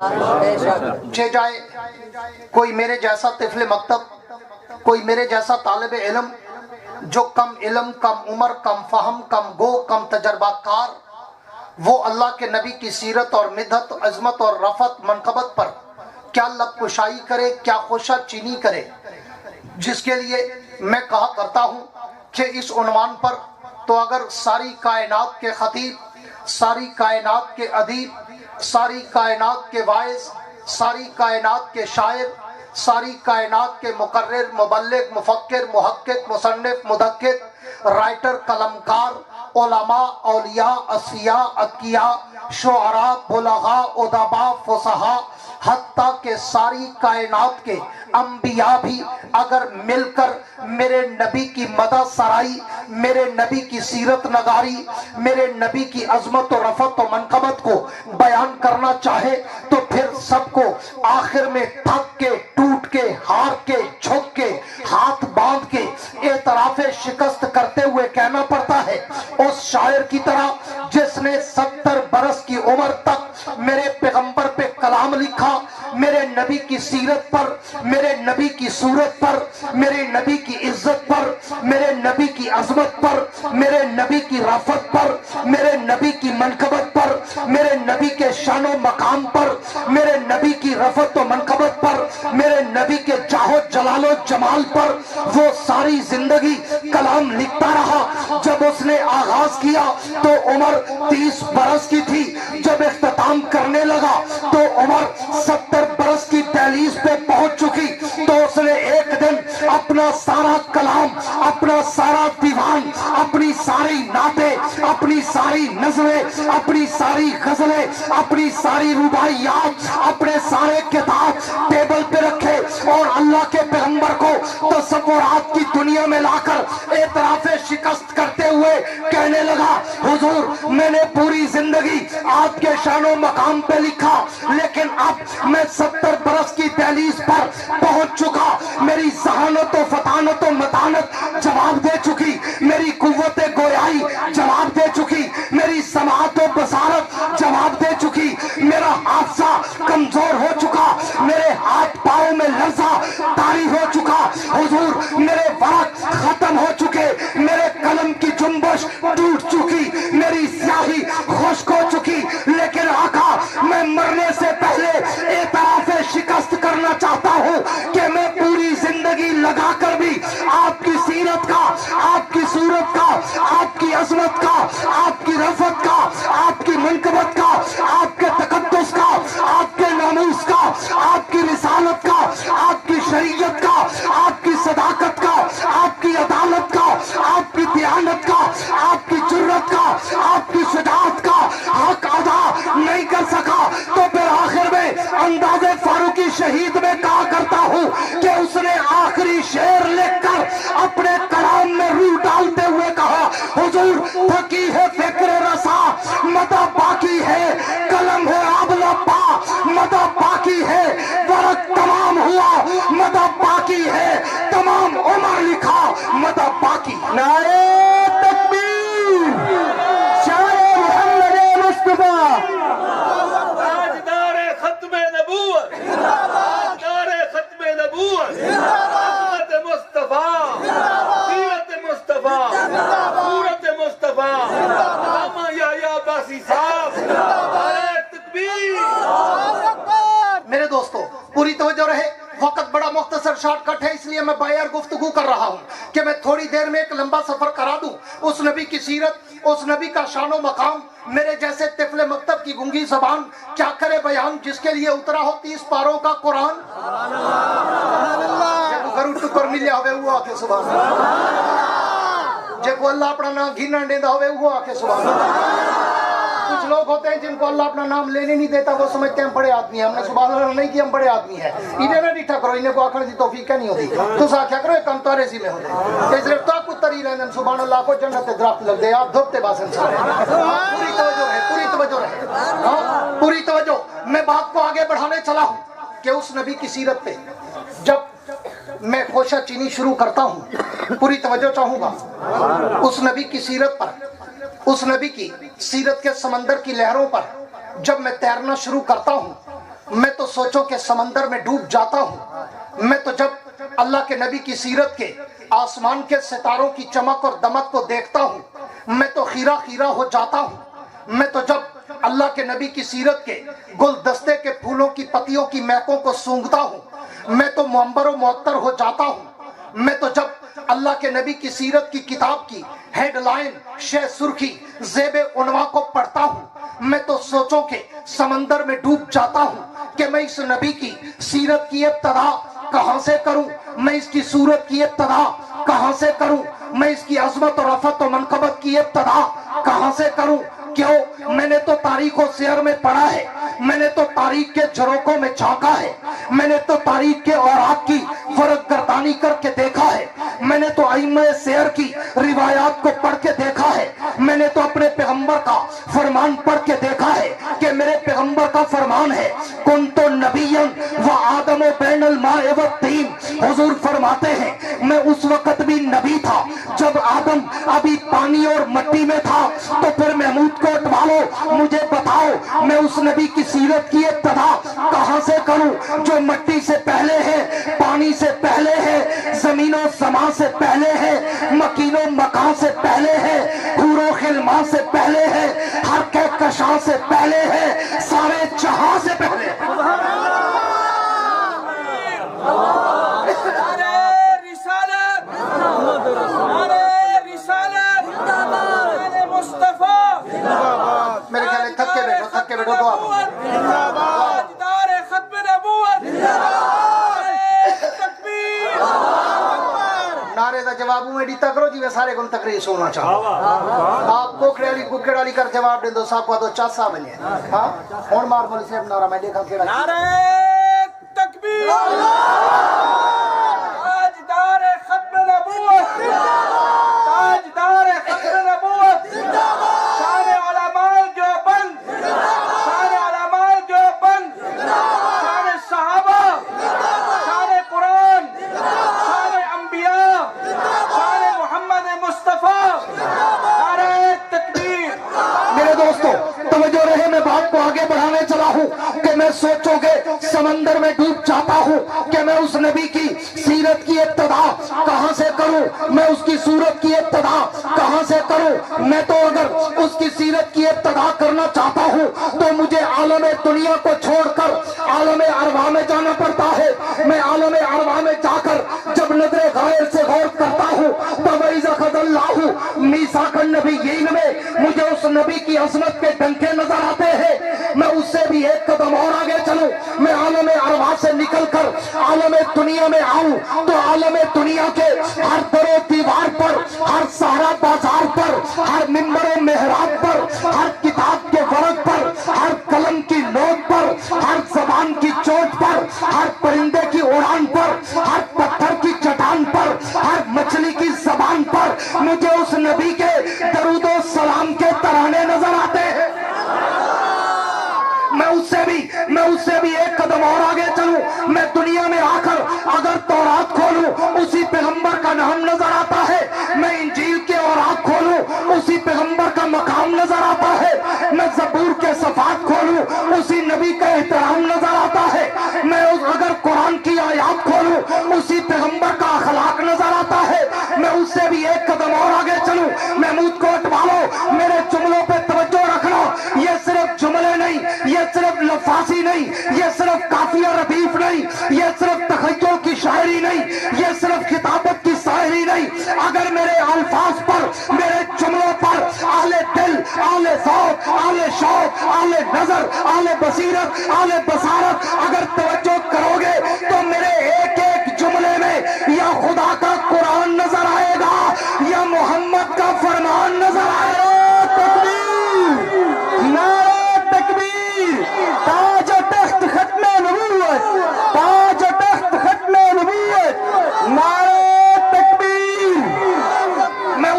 جائے کوئی میرے جیسا طفل مکتب، کوئی میرے جیسا طالب علم جو کم علم، کم عمر، کم فہم، کم گو، کم تجربہ کار، وہ اللہ کے نبی کی سیرت اور مدحت، عظمت اور رفعت منقبت پر کیا لب کشائی کرے، کیا خوشہ چینی کرے، جس کے لیے میں کہا کرتا ہوں کہ اس عنوان پر تو اگر ساری کائنات کے خطیب، ساری کائنات کے ادیب، ساری کائنات کے واعظ، ساری کائنات کے شاعر، ساری کائنات کے مقرر، مبلغ، مفکر، محقق، مصنف، مدقق، رائٹر، قلمکار، علماء، اولیاء، اصفیاء، اتقیاء، شعراء، بلغاء، ادباء، فصحاء، حتیٰ کہ ساری کائنات کے انبیاء بھی اگر مل کر میرے نبی کی مدح سرائی، میرے نبی کی سیرت نگاری، میرے نبی کی عظمت و رفعت و منقبت کو بیان کرنا چاہے تو پھر سب کو آخر میں تھک کے، ٹوٹ کے، ہار کے، جھک کے، ہاتھ باندھ کے اعتراف شکست کرتے ہوئے کہنا پڑتا ہے اس شاعر کی طرح جس نے 70 برس کی عمر تک میرے پیغمبر پہ کلام لکھا، میرے نبی کی سیرت پر، میرے نبی کی صورت پر، میرے نبی کی عزت پر، میرے نبی کی عظمت پر، میرے نبی کی رفعت پر، میرے نبی کی منقبت پر، میرے نبی کے شان و مقام پر، میرے نبی کی رفعت و منقبت پر، میرے نبی کے جاہ و جلال و جمال پر وہ ساری زندگی کلام لکھتا رہا۔ جب اس نے آغاز کیا تو عمر 30 برس کی تھی، جب اختتام کرنے لگا تو عمر 70 برس کی دہلیز پہ پہنچ چکی، تو اس نے ایک دن اپنا سارا کلام، اپنا سارا دیوان، اپنی ساری نعتیں، اپنی ساری نظمیں، اپنی ساری غزلیں، اپنی ساری رباعیات، اپنے سارے کتاب ٹیبل پہ رکھے اور اللہ کے پیغمبر کو تصورات کی دنیا میں لا کر اعتراف شکست کرتے ہوئے کہنے لگا، حضور میں نے پوری زندگی آپ کے شان و مقام پہ لکھا، لیکن اب میں 70 برس کی دہلیز پر پہنچ چکا، میری ذہانت و فطانت و متانت جواب دے چکی، میری قوت گویائی جواب دے چکی، میری سماعت و بصارت جواب دے چکی، میرا حافظہ کمزور ہو چکا، میرے ہاتھ پاؤں میں لرزہ طاری ہو چکا، حضور میرے ورق ختم ہو چکے، میرے قلم کی جنبش ٹوٹ چکی، میری سیاہی خشک ہو چکی، لیکن آقا میں مرنے سے پہلے اعتراف شکست کرنا چاہتا ہوں کہ میں پوری زندگی لگا کر بھی آپ کی سیرت کا، آپ کی صورت کا، آپ کی عظمت کا، آپ کی رفعت کا، آپ کی منقبت کا، آپ کے تقدس کا، آپ کے ناموس کا، آپ کی رسالت کا، آپ کی شریعت کا، آپ کی صداقت کا، آپ کی عدالت کا، آپ کی دیانت کا، آپ کی جرت کا، آپ کی شجاعت کا حق ادا نہیں کر سکا، تو پھر آخر میں انداز فاروقی شہید میں کہا کرتا ہوں کہ اس نے آخری شعر لکھ کر اپنے کلام میں روح ڈالتے ہوئے کہا، حضور تھکی ہے فکر رسا مدہ باقی ہے، قلم ہے آبلہ پا مدہ باقی ہے، ورق تمام ہوا مدہ باقی ہے، تمام عمر لکھا مدہ باقی۔ نعرہ تکبیر، شان محمد مصطفیٰ، تاجدار ختم نبوت، تاجدار ختم نبوت، سیرت مصطفیٰ، سیرت مصطفیٰ، سورت مصطفیٰ، علامہ یحییٰ عباسی صاحب، نعرہ تکبیر۔ میرے دوستو پوری توجہ رہے، وقت بڑا مختصر شارٹ کٹ ہے، اس لیے میں باہر گفتگو کر رہا ہوں کہ میں تھوڑی دیر میں ایک لمبا سفر کرا دوں اس نبی کی سیرت، اس نبی کا شان و مقام، میرے جیسے طفل مکتب کی گنگی زبان کیا کرے بیان جس کے لیے اترا ہو 30 پاروں کا قرآن۔ جب گھر ٹکر ملیا ہوئے وہ آکے سبحان اللہ، جب اللہ اپنا نام گھینا دیندہ ہوئے وہ آکے سبحان اللہ۔ کچھ لوگ ہوتے ہیں جن کو اللہ اپنا نام لینے نہیں دیتا، وہ سمجھتے ہیں ہم بڑے آدمی ہیں، ہم نے سبحان اللہ نہیں کیا، ہم بڑے آدمی ہیں، انہیں نہ ڈیٹھا کرو، انہیں کو آکھنے دی توفیق کیا نہیں ہوتی، تو ساتھ کیا کرو ایک کمتارے سی میں ہوتے اس رفتہ کو تری رہنے سبحان اللہ کو جنت درخت لگ دے آپ دھوپتے باسن سارے۔ پوری توجہ رہے، پوری توجہ رہے، پوری توجہ۔ میں بات کو آگے بڑھانے چلا ہوں کہ اس نبی کی سیرت پہ جب میں خوشہ چینی شروع کرتا ہوں، پوری توجہ چاہوں گا اس نبی کی سیرت پر، اس نبی کی سیرت کے سمندر کی لہروں پر جب میں تیرنا شروع کرتا ہوں، سوچو کہ سمندر میں ڈوب جاتا ہوں میں تو جب اللہ کے نبی کی سیرت کے آسمان کے ستاروں کی چمک اور دمک کو دیکھتا ہوں میں تو خیرہ خیرہ ہو جاتا ہوں میں تو جب اللہ کے نبی کی سیرت کے گلدستے کے پھولوں کی پتیوں کی مہکوں کو سونگھتا ہوں میں تو منبر و معطر ہو جاتا ہوں میں تو جب اللہ کے نبی کی سیرت کی کتاب کی ہیڈ لائن شہ سرخی زیب عنوان کو پڑھتا ہوں میں تو سوچوں کہ سمندر میں ڈوب جاتا ہوں کہ میں اس نبی کی سیرت کی ابتدا کہاں سے کروں میں اس کی صورت کی ابتدا کہاں سے کروں میں اس کی عظمت اور رفعت و منقبت کی ابتدا کہاں سے کروں کیوں میں نے تو تاریخ و سیر میں پڑھا ہے میں نے تو تاریخ کے جھروکوں میں جھانکا ہے میں نے تو تاریخ کے اوراق کی فرق گردانی کر کے دیکھا ہے میں نے تو ائمہ سیر کی روایات کو پڑھ کے دیکھا ہے میں نے تو اپنے پیغمبر کا فرمان پڑھ کے دیکھا ہے کہ میرے پیغمبر کا فرمان ہے کنت نبیا و آدم بین الماء والطین حضور فرماتے ہیں میں اس وقت بھی نبی تھا جب آدم ابھی پانی اور مٹی میں تھا تو پھر محمود کو اٹھوا لو مجھے بتاؤ میں اس نبی کی سیرت کی ابتدا کہاں سے کروں جو مٹی سے پہلے ہے پانی سے پہلے ہے زمین و زمان سے پہلے ہے مکین و مکان سے پہلے ہے حور و خلمان سے پہلے ہے ہر کہکشاں سے پہلے ہے سارے جہاں سے پہلے میرے خیال ہے تھک کے بیٹھو دعا نعرے دا جواب میں ڈیتا کرو جی میں سارے کن تقریر سونا چاہوں آپ کوکڑے والی کر جواب دیں دو صاحب کو دو چاسا بنے ہاں اور مار مولی صاحب نعرہ میں دیکھا کیڑا نعرہ تکبیر تاجدار ختم نبوت تاجدار ختم نبوت شان علماء جو بند شان علماء جو بند شان صحابہ شان قرآن شان انبیاء شان محمد مصطفیٰ نعرہ تکبیر میرے دوستو توجہ رہے میں بات کو آگے بڑھانے چلا ہوں کہ میں سوچوں گے سمندر میں ڈوب جاتا ہوں کہ میں اس نبی کی سیرت کی ابتدا کہاں سے کروں میں اس کی صورت کی ابتدا کہاں سے کروں میں تو اگر اس کی سیرت کی ابتدا کرنا چاہتا ہوں تو مجھے عالم دنیا کو چھوڑ کر عالم ارواح میں جانا پڑتا ہے میں عالم ارواح میں جا کر جب نظر غائر سے غور کرتا ہوں تو وَإِذَا أَخَذَ اللَّهُ مِيثَاقَ النَّبِيِّينَ میں مجھے اس نبی کی عظمت کے ڈنکے نظر آتے ہیں میں اس سے بھی ایک قدم اور آگے چلوں میں عالم ارواح سے نکل کر عالم دنیا میں آؤں تو عالم دنیا کے ہر در و دیوار پر ہر سہارا بازار پر ہر منبر و محراب پر ہر کتاب کے ورق پر ہر قلم کی نوٹ پر ہر زبان کی چوٹ پر ہر پرندے کی اڑان پر ہر پتھر کی چٹان پر ہر مچھلی کی زبان پر مجھے اس نبی کے درود و سلام کے ترانے نظر آتے ہیں میں اس سے بھی ایک قدم اور آگے چلوں میں دنیا میں آ کر اگر تورات کھولوں اسی پیغمبر کا نام نظر آتا ہے میں انجیل کے اوراق کھولوں اسی پیغمبر کا مقام نظر آتا ہے میں زبور کے صفحات کھولوں اسی نبی کا احترام نظر آتا ہے میں اگر قرآن کی آیات کھولوں اسی پیغمبر کا اخلاق نظر آتا ہے میں اس سے بھی ایک قدم اور آگے چلوں محمود کو اٹھوا لو میرے جملوں پہ توجہ رکھنا یہ صرف جملے نہیں یہ صرف لفاظی نہیں یہ صرف قافیہ ردیف نہیں یہ صرف تخیل کی شاعری نہیں یہ صرف کتابت کی شاعری نہیں اگر میرے الفاظ پر میرے جملوں پر اہل دل اہل ذوق اہل شوق اہل نظر اہل بصیرت اہل بصارت اگر توجہ کرو گے تو میرے ایک ایک جملے میں یا خدا کا قرآن نظر آئے گا یا محمد کا فرمان نظر آئے گا تکبیر نعرہ تکبیر تاج و تخت ختم نبوت تاج و تخت ختم نبوت نعرہ تکبیر میں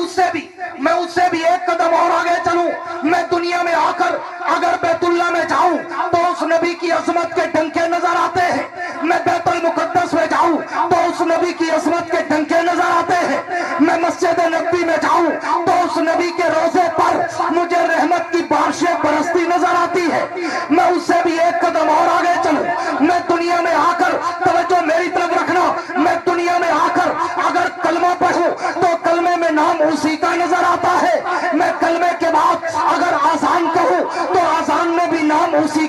اس سے بھی ایک قدم اور آگے چلوں میں دنیا میں آ کر اگر بیت اللہ میں جاؤں تو اس نبی کی عظمت کے ڈنکے نظر آتے ہیں میں بیت المقدس میں جاؤں تو اس نبی کی عظمت کے ڈنکے نظر آتے ہیں میں مسجد نبوی میں جاؤں تو اس نبی کے روزے پر مجھے رحمت کی بارشیں برستی نظر آتی ہے میں اس سے بھی ایک قدم اور آگے چلوں نام اسی کا نظر آتا ہے. میں کلمے کے بعد اگر آزان کہوں تو آزان میں بھی نام اسی